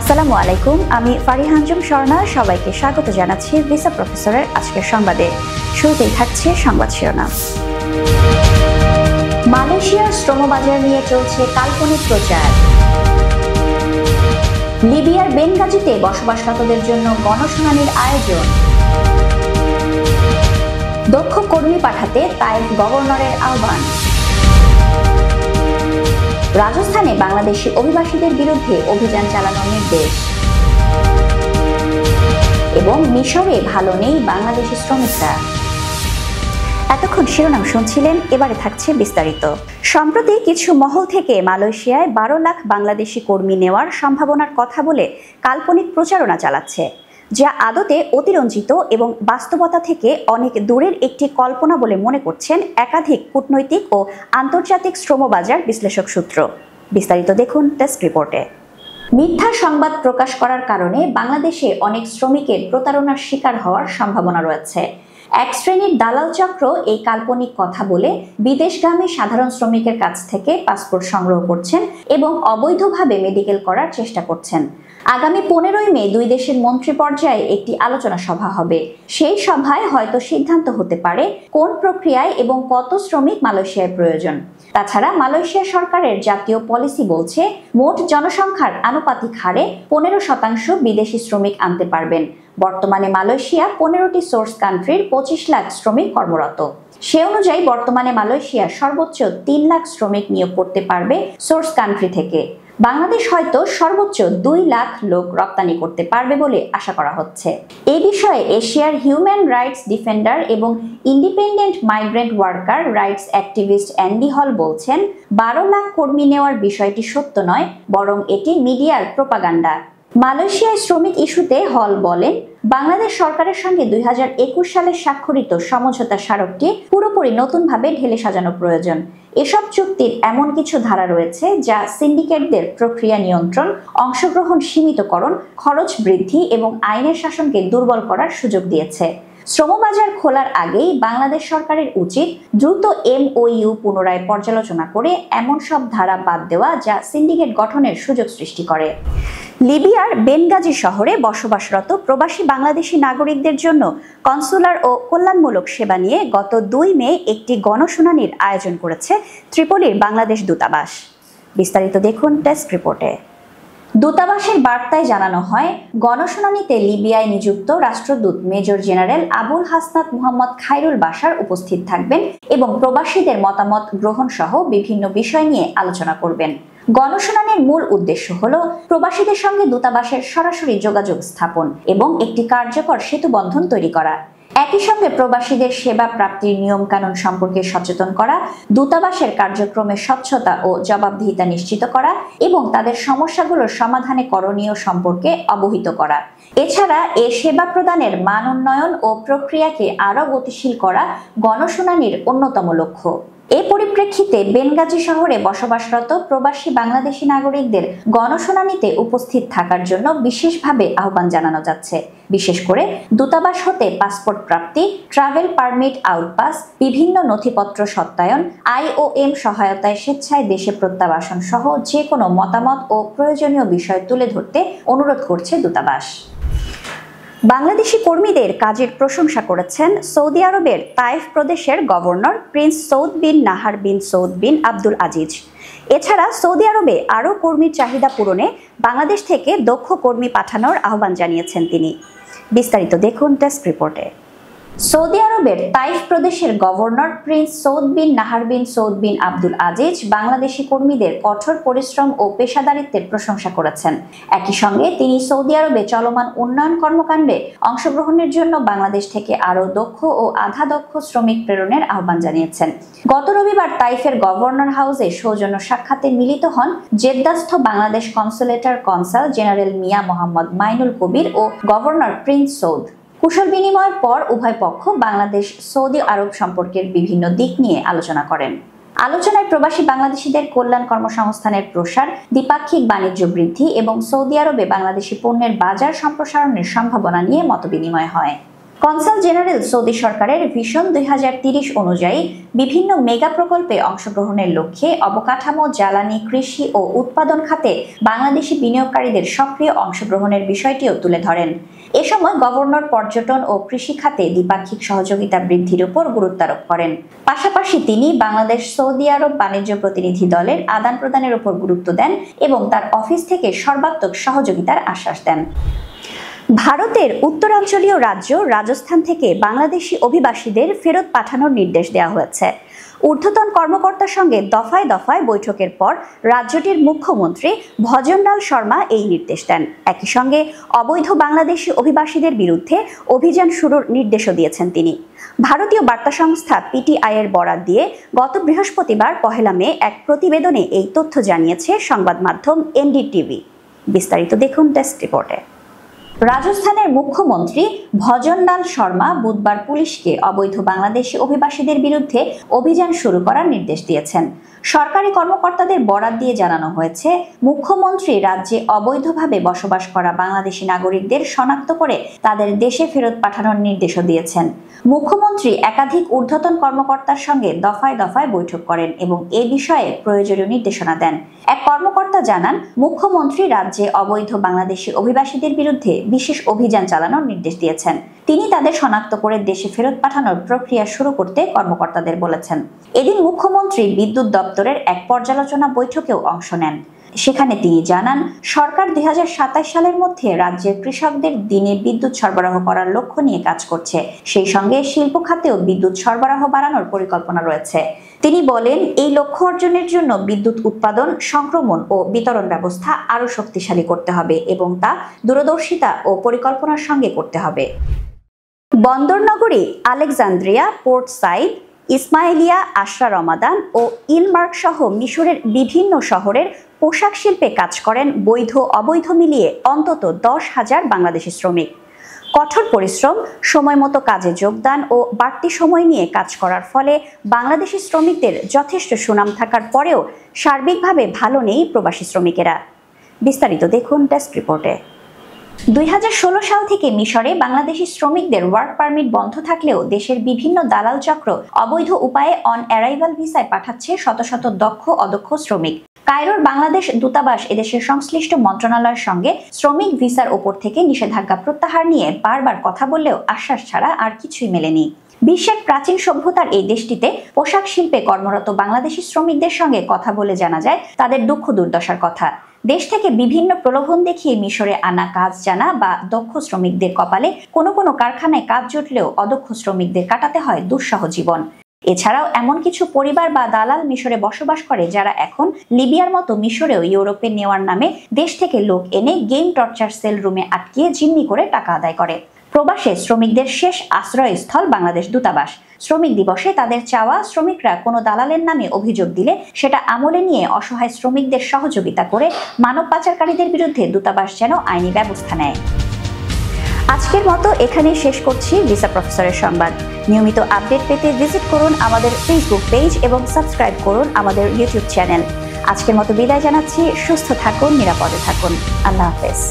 আসসালামু আলাইকুম, আমি ফারিহা আঞ্জুম স্বর্ণা। সবাইকে স্বাগত জানাচ্ছি ভিসা প্রফেসরের আজকের সংবাদে। শুরুতেই থাকছে সংবাদ শিরোনাম। মালয়েশিয়ার শ্রমবাজার নিয়ে চলছে কাল্পনিক প্রচার। লিবিয়ার বেনগাজিতে বসবাসরতদের জন্য গণশুনানির আয়োজন। দক্ষ কর্মী পাঠাতে তাইফ গভর্নরের আহ্বান। রাজস্থানে বাংলাদেশি অভিবাসীদের বিরুদ্ধে অভিযান চালানোর নির্দেশ। এবং মিশরে ভালো নেই বাংলাদেশি শ্রমিকরা। এতক্ষণ শিরোনাম শুনছিলেন, এবারে থাকছে বিস্তারিত। সম্প্রতি কিছু মহল থেকে মালয়েশিয়ায় 12 লাখ বাংলাদেশি কর্মী নেওয়ার সম্ভাবনার কথা বলে কাল্পনিক প্রচারণা চালাচ্ছে, যা আদতে অতিরঞ্জিত এবং বাস্তবতা থেকে অনেক দূরের একটি কল্পনা বলে মনে করছেন একাধিক কূটনৈতিক ও আন্তর্জাতিক শ্রমবাজার বিশ্লেষক সূত্র। বিস্তারিত দেখুন টেস্ট রিপোর্টে। মিথ্যা সংবাদ প্রকাশ করার কারণে বাংলাদেশে অনেক শ্রমিকের প্রতারণার শিকার হওয়ার সম্ভাবনা রয়েছে। এক শ্রেণীর দালাল চক্র এই কাল্পনিক কথা বলে বিদেশগামী সাধারণ শ্রমিকের কাছ থেকে পাসপোর্ট সংগ্রহ করছেন এবং অবৈধভাবে মেডিকেল করার চেষ্টা করছেন। আগামী 15ই মে দুই দেশের মন্ত্রী পর্যায়ে একটি আলোচনা সভা হবে। সেই সভায় হয়তো সিদ্ধান্ত হতে পারে কোন প্রক্রিয়ায় এবং কত শ্রমিক মালয়েশিয়ায় প্রয়োজন। তাছাড়া মালয়েশিয়া সরকারের জাতীয় পলিসি বলছে মোট জনসংখ্যার আনুপাতিক হারে 15% বিদেশি শ্রমিক আনতে পারবেন। বর্তমানে মালয়েশিয়া 15টি সোর্স কান্ট্রির 25 লাখ শ্রমিক কর্মরত। সে অনুযায়ী বর্তমানে মালয়েশিয়া সর্বোচ্চ 3 লাখ শ্রমিক নিয়োগ করতে পারবে সোর্স কান্ট্রি থেকে। বাংলাদেশ হয়তো সর্বোচ্চ 2 লাখ লোক রপ্তানি করতে পারবে বলে আশা করা হচ্ছে। এই বিষয়ে এশিয়ার হিউম্যান রাইটস ডিফেন্ডার এবং independent migrant worker rights activist Andy হল বলছেন, 12 লাখ কর্মী নেওয়ার বিষয়টি সত্য নয়, বরং এটি মিডিয়ার প্রোপাগান্ডা। মালয়েশিয়ায় শ্রমিক ইস্যুতে হল বলেন, বাংলাদেশ সরকারের সঙ্গে 2021 সালে স্বাক্ষরিত সমঝোতা স্মারকটি পুরোপুরি নতুনভাবে ঢেলে সাজানো প্রয়োজন। এসব চুক্তির এমন কিছু ধারা রয়েছে যা সিন্ডিকেটদের প্রক্রিয়া নিয়ন্ত্রণ, অংশগ্রহণ সীমিতকরণ, খরচ বৃদ্ধি এবং আইনের শাসনকে দুর্বল করার সুযোগ দিয়েছে। শ্রমবাজার খোলার আগেই বাংলাদেশ সরকারের উচিত দ্রুত MOU পুনরায় পর্যালোচনা করে এমন সব ধারা বাদ দেওয়া যা সিন্ডিকেট গঠনের সুযোগ সৃষ্টি করে। লিবিয়ার বেনগাজি শহরে বসবাসরত প্রবাসী বাংলাদেশি নাগরিকদের জন্য কনসুলার ও কল্যাণমূলক সেবা নিয়ে গত 2 মে একটি গণশুনানির আয়োজন করেছে ত্রিপোলির বাংলাদেশ দূতাবাস। বিস্তারিত দেখুন টেস্ট রিপোর্টে। দূতাবাসের বার্তায় জানানো হয়, গণশুনানিতে লিবিয়ায় নিযুক্ত রাষ্ট্রদূত মেজর জেনারেল আবুল হাসনাত মুহাম্মদ খায়রুল বাশার উপস্থিত থাকবেন এবং প্রবাসীদের মতামত গ্রহণ সহ বিভিন্ন বিষয় নিয়ে আলোচনা করবেন। গণশুনানির মূল উদ্দেশ্য হল প্রবাসীদের সঙ্গে দূতাবাসের সরাসরি যোগাযোগ স্থাপন এবং একটি কার্যকর সেতুবন্ধন তৈরি করা। একই সঙ্গে প্রবাসীদের সেবা প্রাপ্তির নিয়মকানুন সম্পর্কে সচেতন করা, দূতাবাসের কার্যক্রমে স্বচ্ছতা ও জবাবদিহিতা নিশ্চিত করা এবং তাদের সমস্যাগুলোর সমাধানে করণীয় সম্পর্কে অবহিত করা। এছাড়া এ সেবা প্রদানের মান উন্নয়ন ও প্রক্রিয়াকে আরও গতিশীল করা গণশুনানির অন্যতম লক্ষ্য। এ পরিপ্রেক্ষিতে বেনগাজি শহরে বসবাসরত প্রবাসী বাংলাদেশি নাগরিকদের গণশুনানিতে উপস্থিত থাকার জন্য বিশেষভাবে আহ্বান জানানো যাচ্ছে। বিশেষ করে দূতাবাস হতে পাসপোর্ট প্রাপ্তি, ট্রাভেল পারমিট আউটপাস, বিভিন্ন নথিপত্র সত্যায়ন, IOM সহায়তায় স্বেচ্ছায় দেশে প্রত্যাবাসন সহ যে কোনো মতামত ও প্রয়োজনীয় বিষয় তুলে ধরতে অনুরোধ করছে দূতাবাস। বাংলাদেশি কর্মীদের কাজের প্রশংসা করেছেন সৌদি আরবের তাইফ প্রদেশের গভর্নর প্রিন্স সৌদ বিন নাহার বিন সৌদ বিন আব্দুল আজিজ। এছাড়া সৌদি আরবে আরও কর্মীর চাহিদা পূরণে বাংলাদেশ থেকে দক্ষ কর্মী পাঠানোর আহ্বান জানিয়েছেন তিনি। বিস্তারিত দেখুন টেস্ট রিপোর্টে। সৌদি আরবের তাইফ প্রদেশের গভর্নর প্রিন্স সৌদ বিন নাহার বিন সৌদ বিন আব্দুল আজিজ বাংলাদেশি কর্মীদের কঠোর পরিশ্রম ও পেশাদারিত্বের প্রশংসা করেছেন। একই সঙ্গে তিনি সৌদি আরবে চলমান উন্নয়ন কর্মকাণ্ডে অংশগ্রহণের জন্য বাংলাদেশ থেকে আরও দক্ষ ও আধা দক্ষ শ্রমিক প্রেরণের আহ্বান জানিয়েছেন। গত রবিবার তাইফের গভর্নর হাউসে সৌজন্য সাক্ষাতে মিলিত হন জেদ্দাস্থ বাংলাদেশ কনসুলেটর কনসাল জেনারেল মিয়া মোহাম্মদ মাইনুল কবির ও গভর্নর প্রিন্স সৌদ। কুশল বিনিময়ের পর উভয় পক্ষ বাংলাদেশ সৌদি আরব সম্পর্কের বিভিন্ন দিক নিয়ে আলোচনা করেন। আলোচনায় প্রবাসী বাংলাদেশিদের কল্যাণ কর্মসংস্থানের প্রসার, দ্বিপাক্ষিক বাণিজ্য বৃদ্ধি এবং সৌদি আরবে বাংলাদেশি পণ্যের বাজার সম্প্রসারণের সম্ভাবনা নিয়ে মতবিনিময় হয়। কনসাল জেনারেল সৌদি সরকারের ভিশন 2030 অনুযায়ী বিভিন্ন মেগা প্রকল্পে অংশগ্রহণের লক্ষ্যে অবকাঠামো, জ্বালানি, কৃষি ও উৎপাদন খাতে বাংলাদেশি বিনিয়োগকারীদের সক্রিয় অংশগ্রহণের বিষয়টিও তুলে ধরেন। এ সময় গভর্নর পর্যটন ও কৃষি খাতে দ্বিপাক্ষিক সহযোগিতা বৃদ্ধির উপর গুরুত্ব আরোপ করেন। পাশাপাশি তিনি বাংলাদেশ সৌদি আরব বাণিজ্য প্রতিনিধি দলের আদান প্রদানের উপর গুরুত্ব দেন এবং তার অফিস থেকে সর্বাত্মক সহযোগিতার আশ্বাস দেন। ভারতের উত্তরাঞ্চলীয় রাজ্য রাজস্থান থেকে বাংলাদেশি অভিবাসীদের ফেরত পাঠানোর নির্দেশ দেওয়া হয়েছে। ঊর্ধ্বতন কর্মকর্তার সঙ্গে দফায় দফায় বৈঠকের পর রাজ্যটির মুখ্যমন্ত্রী ভজনলাল শর্মা এই নির্দেশ দেন। একই সঙ্গে অবৈধ বাংলাদেশি অভিবাসীদের বিরুদ্ধে অভিযান শুরুর নির্দেশও দিয়েছেন তিনি। ভারতীয় বার্তা সংস্থা পিটিআই-এর বরাত দিয়ে গত বৃহস্পতিবার 1 মে এক প্রতিবেদনে এই তথ্য জানিয়েছে সংবাদ মাধ্যম এনডিটিভি। বিস্তারিত দেখুন ডেস্ক রিপোর্টে। রাজস্থানের মুখ্যমন্ত্রী ভজনলাল শর্মা বুধবার পুলিশকে অবৈধ বাংলাদেশি অভিবাসীদের বিরুদ্ধে অভিযান শুরু করার নির্দেশ দিয়েছেন। সরকারি কর্মকর্তাদের বরাত দিয়ে জানানো হয়েছে, মুখ্যমন্ত্রী রাজ্যে অবৈধভাবে বসবাস করা বাংলাদেশি নাগরিকদের শনাক্ত করে তাদের দেশে ফেরত পাঠানোর নির্দেশও দিয়েছেন। মুখ্যমন্ত্রী একাধিক ঊর্ধ্বতন কর্মকর্তার সঙ্গে দফায় দফায় বৈঠক করেন এবং এ বিষয়ে প্রয়োজনীয় নির্দেশনা দেন। এক কর্মকর্তা জানান, মুখ্যমন্ত্রী রাজ্যে অবৈধ বাংলাদেশি অভিবাসীদের বিরুদ্ধে বিশেষ অভিযান চালানোর নির্দেশ দিয়েছেন। তিনি তাদের শনাক্ত করে দেশে ফেরত পাঠানোর প্রক্রিয়া শুরু করতে কর্মকর্তাদের বলেছেন। এদিন মুখ্যমন্ত্রী বিদ্যুৎ দপ্তরের এক পর্যালোচনা বৈঠকেও অংশ নেন। সেখানে তিনি জানান, সরকার 2027 সালের মধ্যে রাজ্যের কৃষকদের দিনে বিদ্যুৎ সরবরাহ করার লক্ষ্য নিয়ে কাজ করছে। সেই সঙ্গে শিল্প খাতেও বিদ্যুৎ সরবরাহ বাড়ানোর পরিকল্পনা রয়েছে। তিনি বলেন, এই লক্ষ্য অর্জনের জন্য বিদ্যুৎ উৎপাদন, সংক্রমণ ও বিতরণ ব্যবস্থা আরও শক্তিশালী করতে হবে এবং তা দূরদর্শিতা ও পরিকল্পনার সঙ্গে করতে হবে। বন্দরনগরী আলেকজান্দ্রিয়া, পোর্ট সাইদ, ইসমাইলিয়া, আশরা রমাদান ও ইলমার্ক সহ মিশরের বিভিন্ন শহরের পোশাক শিল্পে কাজ করেন বৈধ অবৈধ মিলিয়ে অন্তত 10,000 বাংলাদেশি শ্রমিক। কঠোর পরিশ্রম, সময় মতো কাজে যোগদান ও বাড়তি সময় নিয়ে কাজ করার ফলে বাংলাদেশি শ্রমিকদের যথেষ্ট সুনাম থাকার পরেও সার্বিকভাবে ভালো নেই প্রবাসী শ্রমিকেরা। বিস্তারিত দেখুন ডেস্ক রিপোর্টে। 2016 সাল থেকে মিশরে বাংলাদেশি শ্রমিকদের ওয়ার্ক পারমিট বন্ধ থাকলেও দেশের বিভিন্ন দালাল চক্র অবৈধ উপায়ে অন অ্যারাইভাল ভিসায় পাঠাচ্ছে শত শত দক্ষ অদক্ষ শ্রমিক। কায়রোর বাংলাদেশ দূতাবাস এদেশের সংশ্লিষ্ট মন্ত্রণালয়ের সঙ্গে শ্রমিক ভিসার ওপর থেকে নিষেধাজ্ঞা প্রত্যাহার নিয়ে বারবার কথা বললেও আশ্বাস ছাড়া আর কিছুই মেলেনি। বিশ্বের প্রাচীন সভ্যতার এই দেশটিতে পোশাক শিল্পে কর্মরত বাংলাদেশি শ্রমিকদের সঙ্গে কথা বলে জানা যায় তাদের দুঃখ দুর্দশার কথা। দেশ থেকে বিভিন্ন প্রলোভন দেখিয়ে মিশরে আনা কাজ জানা বা দক্ষ শ্রমিকদের কপালে কোনো কোনো কারখানায় কাজ জুটলেও অদক্ষ শ্রমিকদের কাটাতে হয় দুঃসহ জীবন। এছাড়াও এমন কিছু পরিবার বা দালাল মিশরে বসবাস করে যারা এখন লিবিয়ার মতো মিশরেও ইউরোপে নেওয়ার নামে দেশ থেকে লোক এনে গেম টর্চার সেল রুমে আটকিয়ে জিম্মি করে টাকা আদায় করে। প্রবাসে শ্রমিকদের শেষ আশ্রয়স্থল বাংলাদেশ দূতাবাস। শ্রমিক দিবসে তাদের চাওয়া, শ্রমিকরা কোনো দালালের নামে অভিযোগ দিলে সেটা আমলে নিয়ে অসহায় শ্রমিকদের সহযোগিতা করে মানব পাচারকারীদের বিরুদ্ধে দূতাবাস যেন আইনি ব্যবস্থা নেয়। আজকের মতো এখানেই শেষ করছি ভিসা প্রফেসরের সংবাদ। নিয়মিত আপডেট পেতে ভিজিট করুন আমাদের ফেসবুক পেজ এবং সাবস্ক্রাইব করুন আমাদের ইউটিউব চ্যানেল। আজকের মতো বিদায় জানাচ্ছি। সুস্থ থাকুন, নিরাপদে থাকুন। আল্লাহ হাফেজ।